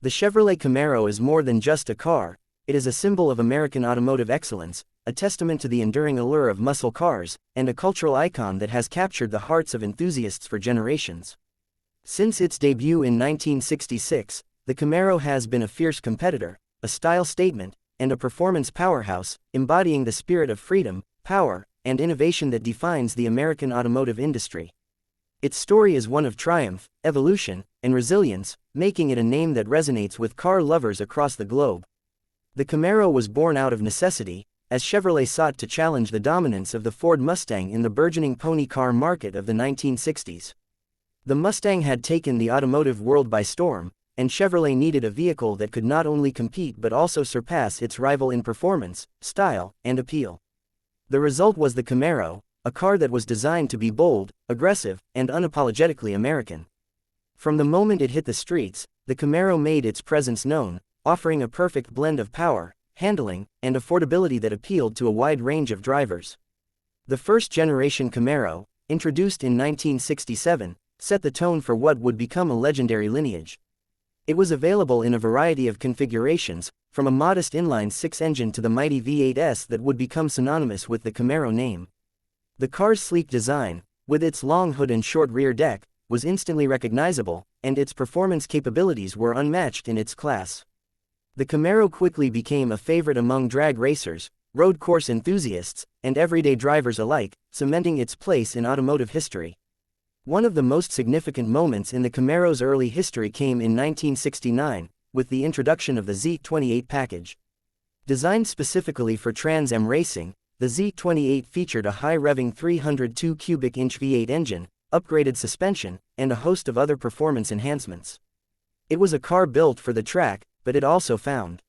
The Chevrolet Camaro is more than just a car, it is a symbol of American automotive excellence, a testament to the enduring allure of muscle cars, and a cultural icon that has captured the hearts of enthusiasts for generations. Since its debut in 1966, the Camaro has been a fierce competitor, a style statement, and a performance powerhouse, embodying the spirit of freedom, power, and innovation that defines the American automotive industry. Its story is one of triumph, evolution, and resilience, making it a name that resonates with car lovers across the globe. The Camaro was born out of necessity, as Chevrolet sought to challenge the dominance of the Ford Mustang in the burgeoning pony car market of the 1960s. The Mustang had taken the automotive world by storm, and Chevrolet needed a vehicle that could not only compete but also surpass its rival in performance, style, and appeal. The result was the Camaro, a car that was designed to be bold, aggressive, and unapologetically American. From the moment it hit the streets, the Camaro made its presence known, offering a perfect blend of power, handling, and affordability that appealed to a wide range of drivers. The first-generation Camaro, introduced in 1967, set the tone for what would become a legendary lineage. It was available in a variety of configurations, from a modest inline-six engine to the mighty V8s that would become synonymous with the Camaro name. The car's sleek design, with its long hood and short rear deck, was instantly recognizable, and its performance capabilities were unmatched in its class. The Camaro quickly became a favorite among drag racers, road course enthusiasts, and everyday drivers alike, cementing its place in automotive history. One of the most significant moments in the Camaro's early history came in 1969, with the introduction of the Z28 package. Designed specifically for Trans Am racing, the Z28 featured a high-revving 302 cubic inch V8 engine, upgraded suspension, and a host of other performance enhancements. It was a car built for the track, but it also found